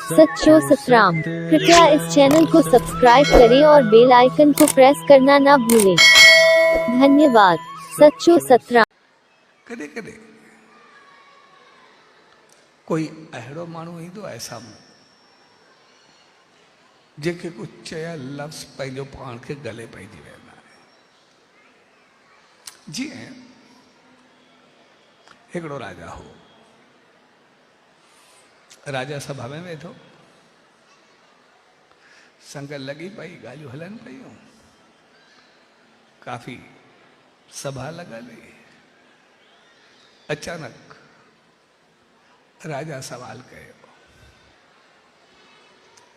सच्चो सतराम। कृपया इस चैनल को सब्सक्राइब करें और बेल आइकन को प्रेस करना ना भूलें। धन्यवाद। सच्चो सतराम। कदे कदे कोई अहिड़ो माण्हू ईंदो आहे साम्हूं जेके कुछ चया लफ़्ज़ पंहिंजो पाण खे गले पइजी वेंदा आहिनि। जीअं हिकिड़ो राजा हो। राजा सभा में वेठो, संग लगी पई, ॻाल्हियूं हलनि पयूं, काफ़ी सभा लॻली। अचानक राजा सवाल कयो।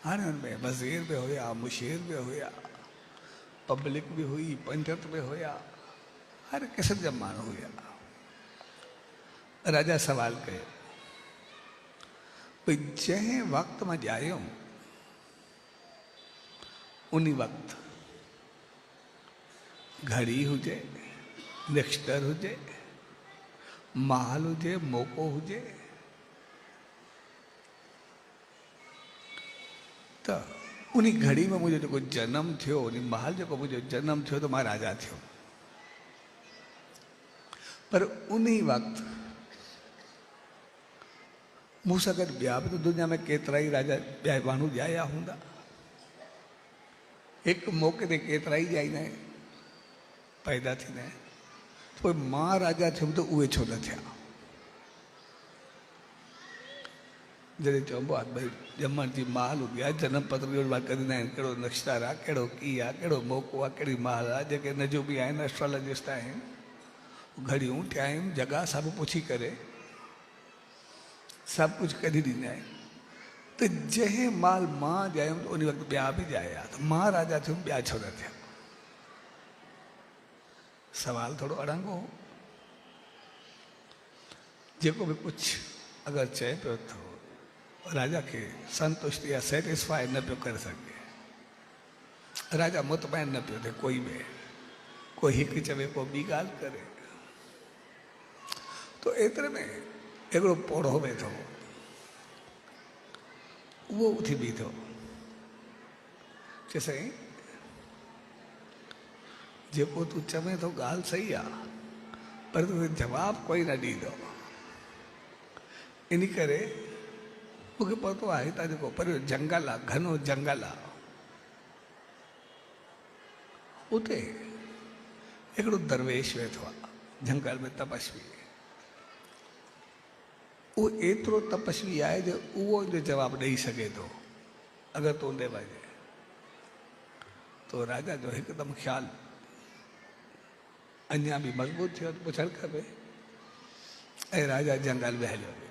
हाणे हुनमें वज़ीर भी हुया, मुशीर भी हुया, पब्लिक भी हुई, पंडित भी हुया, हर किस्म जा माण्हू हुया। राजा सवाल कयो, भई जंहिं वक़्त मां ॼायुमि उन वक़्त घड़ी हुजे, निक्षतर हुजे, महल हुजे, मौक़ो हुजे, त उन घड़ी में मुंहिंजो जेको जनम थियो, उन महल जेको मुंहिंजो जनम थियो, त मां राजा थियो। पर उन वक़्त मूंसां गॾु ॿिया बि त दुनिया में केतिरा ई राजा ॿिया माण्हू ॼाया हूंदा। हिकु मौक़े ते केतिरा ई ॼाईंदा आहिनि, पैदा थींदा आहिनि। पोइ मां राजा थियुमि त उहे छो न थिया? जॾहिं चइबो आहे भई ॼमण जी महल हूंदी आहे, जनम पत्र कढंदा आहिनि, कहिड़ो नक्षत्र आहे, कहिड़ो कीअं आहे, कहिड़ो मौक़ो आहे, कहिड़ी महल आहे। जेके नजूमी आहिनि, एस्ट्रोलॉजिस्ट आहिनि, घड़ियूं टाइम जॻह सभु पुछी करे सभु कुझु कढी ॾींदा आहिनि। त जंहिं महिल मां ॼायुमि त उन वक़्तु ॿिया बि ॼाया, त मां राजा थियुमि, ॿिया छो न थिया? सवाल थोरो अड़ंगो हो। जेको बि कुझु अगरि चए पियो त राजा खे संतुष्टि या सेटिस्फाई न पियो करे सघे। राजा मुतमैन न पियो थिए कोई बि। कोई हिकु चवे, को ॿी ॻाल्हि करे। तो एतिरे में हिकिड़ो पोड़ो वेठो, उहो उथी बीठो, चए साईं जेको तूं चवे थो ॻाल्हि सही आहे, पर तोखे जवाबु कोई न ॾींदो। इन करे मूंखे पतो आहे हितां जेको परियो जंगल आहे, घनो जंगल आहे, उते हिकिड़ो दरवेश वेठो आहे, जंगल में तपस्वी। उहो एतिरो तपस्वी आहे जो उहो जो जवाबु ॾेई सघे थो अगरि तूं ॾे वञे। तो राजा जो हिकदमि ख़्यालु अञा बि मज़बूत थियो, पुछणु खपे। ऐं राजा जंगल में हलियो वियो।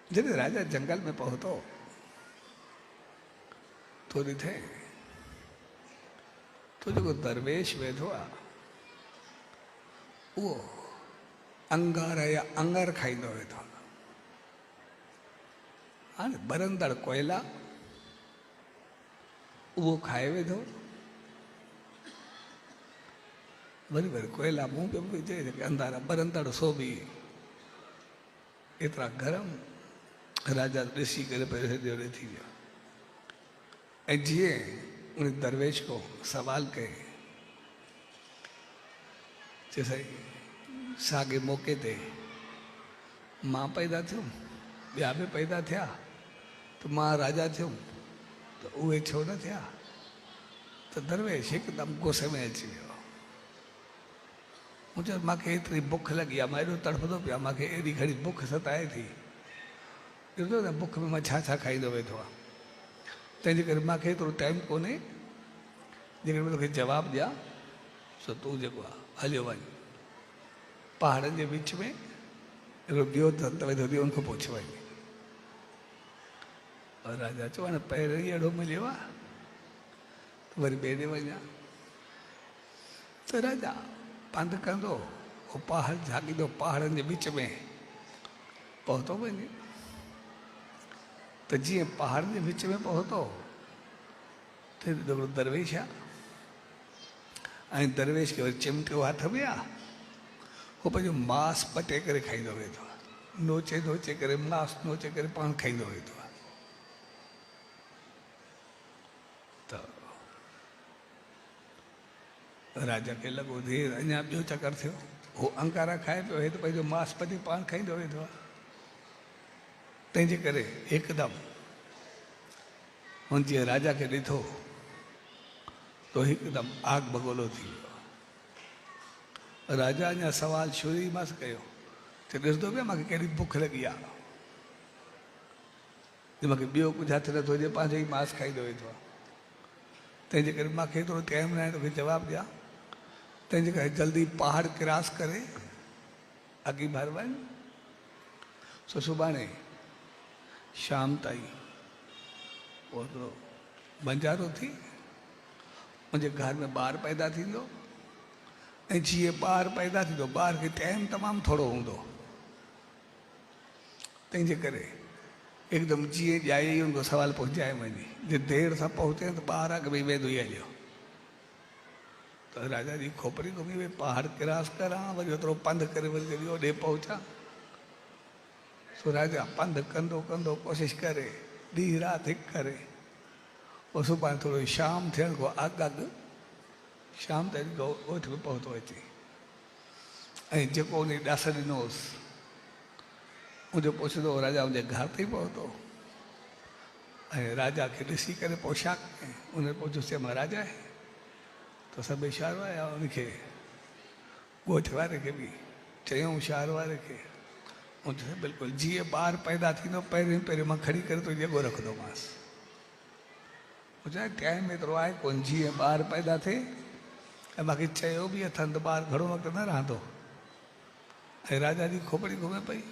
जॾहिं राजा जंगल में पहुतो तो ॾिठे तो जेको दरवेश वेठो आहे उहो अंगार या अंगर खाईंदो वेठो आहे। हाणे बरंदड़ कोयला उहो खाए वेठो। वरी वरी कोयला मुंहुं पियो विझे, जेके अंधारा बरंदड़ सो बि एतिरा गरम। राजा ॾिसी करे पहिरियों जहिड़े थी वियो। ऐं जीअं उन दरवेश को सवाल कए, चए साईं साॻे मौक़े ते मां पैदा थियुमि, ॿिया बि पैदा थिया, त मां राजा थियुमि, त उहे छो न थिया? त दरवेश हिकदमि गुस्से में अची वियो। मूं चयो मूंखे एतिरी बुख लॻी आहे, मां एॾो तड़फंदो पिया, मूंखे एॾी घणी बुख सताए थी। ॾिसो न बुख में मां छा छा खाईंदो वेठो आहे। तंहिंजे करे मूंखे एतिरो टाइम कोन्हे जेकर मां तोखे जवाबु ॾियां। सो तूं जेको आहे हलियो वञ, पहाड़नि जे विच में हिकिड़ो ॿियो दंत वेठो हुयो, उनखां पुछ वञ। और राजा चयो हाणे पहिरियों ई अहिड़ो मिलियो आहे त वरी ॿिए ॾे वञा। त राजा पंधु कंदो, उहो पहाड़ झाकींदो, पहाड़नि जे विच में पहुतो वञे। त जीअं पहाड़नि जे विच में पहुतो त हिकिड़ो दरवेश आहे, ऐं दरवेश खे वरी चिमटियो हथ में आहे, उहो पंहिंजो मांस पटे करे खाईंदो वेठो आहे। नोचे नोचे करे मांस नोचे करे पाण खाईंदो वेंदो आहे। त राजा खे लॻो देरि अञा ॿियो चकर थियो, हो अंकारा खाए पियो, हे त पंहिंजो मांस पती पाण खाईंदो वेंदो आहे। तंहिंजे करे हिकदमि हुन जीअं राजा खे ॾिठो तो हिकदमि आग बगोलो थी वियो। राजा अञा सवाल शुरू ई मस कयो त ॾिसंदो पिया मूंखे कहिड़ी बुख लॻी आहे, मूंखे ॿियो कुझु हथ नथो हुजे, पंहिंजो ई मांस खाईंदो वेंदो आहे। तंहिंजे करे मूंखे एतिरो टाइम न आहे तोखे जवाबु ॾियां। तंहिंजे करे जल्दी पहाड़ क्रॉस करे अॻी भर वञ, सो सुभाणे शाम ताईं ओतिरो बंजारो थी मुंहिंजे घर में ॿारु पैदा थींदो, ऐं जीअं ॿारु पैदा थींदो ॿार खे टाइम तमामु थोरो हूंदो। तंहिंजे करे हिकदमि जीअं ॼाई हुनजो सवाल पहुचाए वञे, जे देरि सां पहुचे त ॿारु अॻ में वेंदो ई हलियो। त राजा जी खोपड़ी घुमी वई, पहाड़ क्रॉस करां, वरी ओतिरो पंधु करे वरी जॾहिं होॾे पहुचा। सो राजा पंधु कंदो कंदो कोशिशि करे ॾींहुं राति हिकु करे पोइ सुभाणे थोरो शाम थियण खां अॻु शाम ताईं ॻोठ में पहुतो अचे। ऐं जेको उन ॾस ॾिनोसि मुंहिंजो पुछंदो राजा मुंहिंजे घर ते ई पहुतो, ऐं राजा खे ॾिसी करे पोशाक में उन पुछियोसि मां राजा आहे, त सभु इशारो आया उनखे, ॻोठ वारे खे बि चयूं इशारो वारे खे। उन बिल्कुलु जीअं ॿारु पैदा थींदो पहिरियों पहिरियों मां खणी करे तुंहिंजे ॼॻो रखंदोमांसि। ॿुधाए टाइम एतिरो आहे कोन, जीअं ॿारु पैदा थिए ऐं मूंखे चयो बि अथनि त ॿारु घणो वक़्तु न रहंदो। ऐं राजा जी खोपड़ी घुमे पई,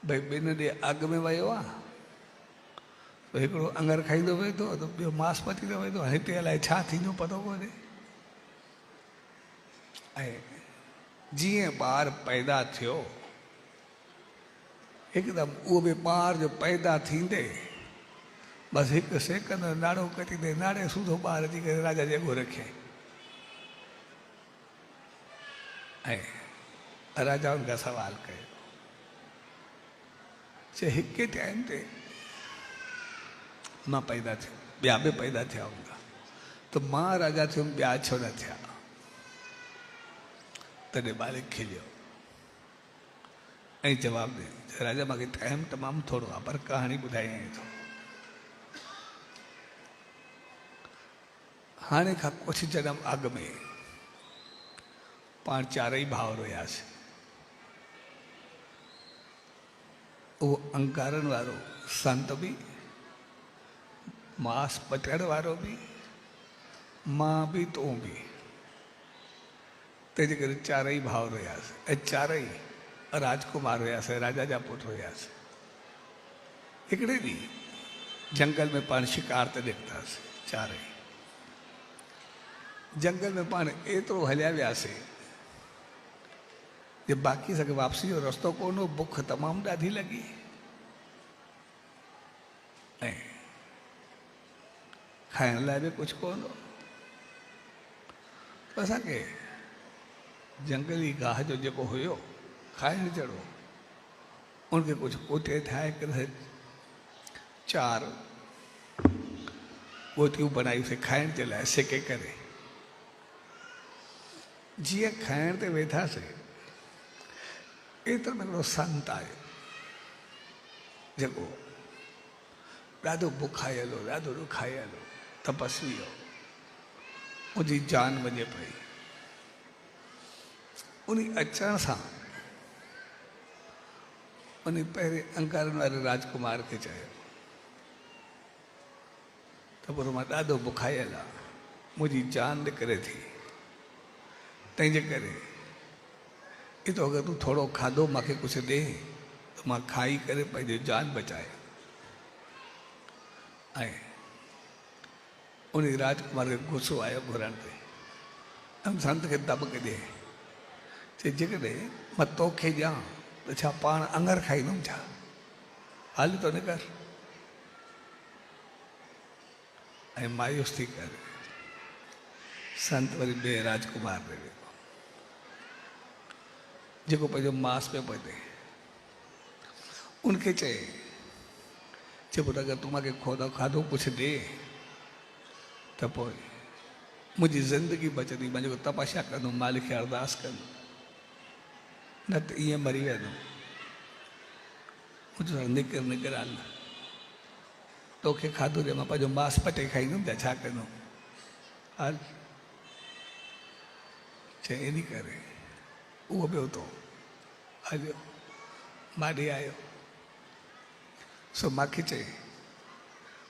भई ॿिनि ॾे अॻु में वियो आहे त हिकिड़ो अंगर खाईंदो वेंदो त ॿियो मांस पचींदो वेंदो, हिते अलाए छा थींदो पतो कोन्हे। ऐं जीअं ॿारु पैदा थियो हिकदमि उहो बि ॿार जो पैदा थींदे बसि हिकु सेकंड नाड़ो कटींदे नाड़े सूधो ॿार अची करे राजा जे ॼॻो रखे। ऐं राजा हुनखां सवाल कयो, चए हिकु टाइम ते मां पैदा थियो, ॿिया बि पैदा थिया हूंदा, त मां राजा थियुमि ॿिया छो न थिया? तॾहिं बालिक खिलियो ऐं जवाबु ॾिनो, राजा मूंखे टाइम तमामु थोरो आहे पर कहाणी ॿुधायां थो। हाणे खां कुझु जन्म अॻु में पाण चारई भाउर हुयासीं। उहो अंकारनि वारो संत बि, मांस पचण वारो बि, मां बि तूं बि। तंहिंजे करे चारई भाउर हुयासीं ऐं चारई राजकुमार हुयासीं, राजा जा पुट हुयासीं। हिकिड़े ॾींहुं जंगल में पाण शिकार ते निकितासीं चारई। जंगल में पाण एतिरो हलिया वियासीं जे बाक़ी सॻे वापसी जो रस्तो कोन हो, बुख तमामु ॾाढी लॻी। ऐं खाइण लाइ बि कुझु कोन हो। असांखे जंगली गाह जो जेको हुयो खाइण जहिड़ो, उनखे कुझु कोटे ठाहे करे 4 ॻोटियूं बनायूंसीं खाइण जे लाइ सेके करे। जीअं खाइण ते वेठासीं एतिरो में हिकिड़ो संत आयो जेको ॾाढो बुखायल हो, ॾाढो ॾुखायल हो, तपस्वी हो, मुंहिंजी जान वञे पई। उन अचण सां उन पहिरें अंकारनि वारे राजकुमार खे चयो त पोइ मां ॾाढो बुखायल आहे, मुंहिंजी जान निकिरे थी, तंहिंजे करे एतिरो अगरि तूं थोरो खाधो मूंखे कुझु ॾे त मां खाई करे पंहिंजी जान बचाए। ऐं उन राजकुमार खे गुस्सो आयो घुरण ते, ऐं संत खे दॿक ॾे, चए जेकॾहिं मां तोखे ॾियां त छा पाण अंगर खाईंदुमि छा? हल तो निकर। ऐं मायूस थी करे संत वरी ॿिए राजकुमार ते वियो जेको पंहिंजो मांस पियो ॿधे। उनके चए पुट अगरि तूं मूंखे खाधो कुझु ॾे त पोइ मुंहिंजी ज़िंदगी बचंदी, मां जेको तपस्या कंदुमि, मालिक खे अरदास कंदुमि, न त ईअं मरी वेंदुमि। मुंहिंजो निकर निकर हल, तोखे खाधो ॾे, मां पंहिंजो मांस पटे खाईंदुमि त छा कंदुमि, हल। चए इन करे उहो ॿियो तो हलियो, मां ॾे आयो। सो मूंखे चए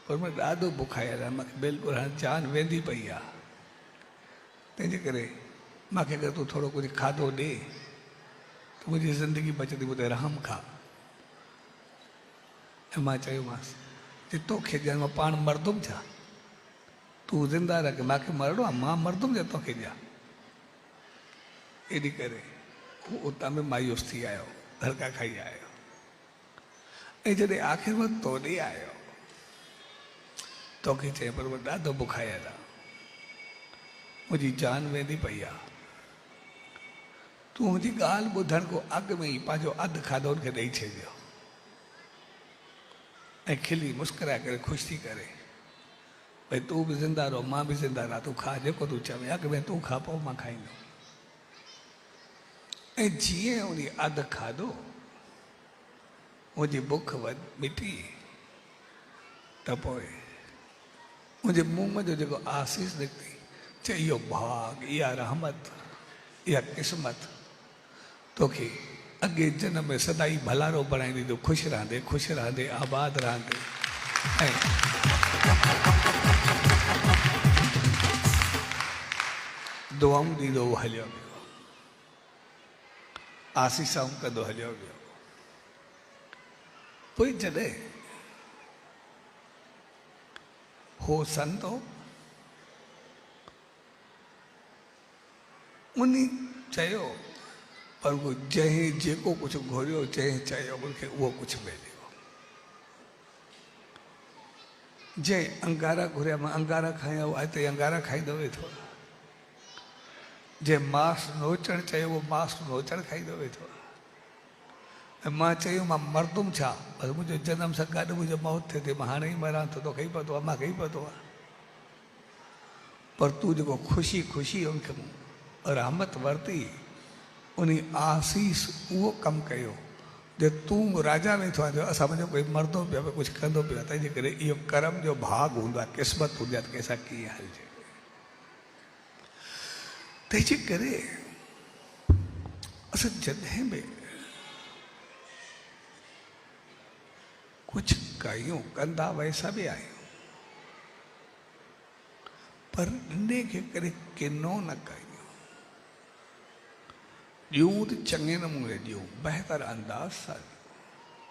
पर मां ॾाढो बुखायल आहियां, मूंखे बिल्कुलु हाणे जान वेंदी पई आहे, तंहिंजे करे मूंखे अगरि तूं थोरो कुझु खाधो ॾे त मुंहिंजी ज़िंदगी बचंदी, ॿुधे रहम खा। ऐं मां चयोमांसि जे तोखे ॾियण मां पाण मरदुमि छा, तूं ज़िंदा रख, मूंखे मरणो आहे, मां मरदुमि छा तोखे ॾियां। इन करे हू उतां में मायूस थी आयो, धड़का खाई आयो। ऐं जॾहिं आख़िर में तो ॾे आयो, तोखे चए पर मां ॾाढो बुखायल आहे, मुंहिंजी जान वेंदी पई आहे, तूं मुंहिंजी ॻाल्हि ॿुधण खां अॻु में ई पंहिंजो अधु खाधो हुनखे ॾेई छॾियो ऐं खिली मुस्कुराए करे ख़ुशि थी करे भई तूं बि ज़िंदा रहो, मां बि ज़िंदा रहा, तूं खा जेको तूं चवे, अॻु में तूं खा पोइ मां खाईंदुमि। ऐं जीअं उन अधु खाधो मुंहिंजी बुख मिटी त पोइ मुंहिंजे मुंहं जो जेको आसीस निकिती, चए इहो भाग, इहा रहमत, इहा क़िस्मत तोखे अॻे जनम में सदाई भलारो बणाईंदी, तूं ख़ुशि रहंदे आबाद रहंदे। ऐं दुआऊं ॾींदो हलियो वियो, आसीसाऊं कंदो हलियो वियो। पोइ जॾहिं हो संतो उन चयो पर उहो जंहिं जेको कुझु घुरियो, जंहिं चयो उनखे उहो कुझु मिलियो। जंहिं अंगारा घुरिया, मां अंगारा खाया, उहो हिते अंगारा खाईंदो वेठो। जंहिं मांस नोचणु चयो उहो मांस नोचणु खाईंदो वेठो। ऐं मां चयो मां मरदुमि छा, पर मुंहिंजो जनम सां गॾु मुंहिंजो मौत थिए थी, मां हाणे ई मरां थो, तोखे ई पतो आहे, मूंखे ई पतो आहे। पर तूं जेको ख़ुशी ख़ुशी उनखे रहमत वरिती, उन आसीस उहो कमु कयो जे तूं राजा वेठो आहे, असां मुंहिंजो कोई मरदो पियो आहे, कुझु कंदो पियो आहे, तंहिंजे करे इहो कर्म जो भाग हूंदो आहे, क़िस्मत हूंदी आहे त कंहिंसां कीअं हलिजे। तंहिंजे करे असां जॾहिं बि कुझु कयूं, कंदा वैसा बि आहियूं, पर इन खे करे किनो न कयूं, ॾियूं त चङे नमूने ॾियूं, बहितर अंदाज़ सां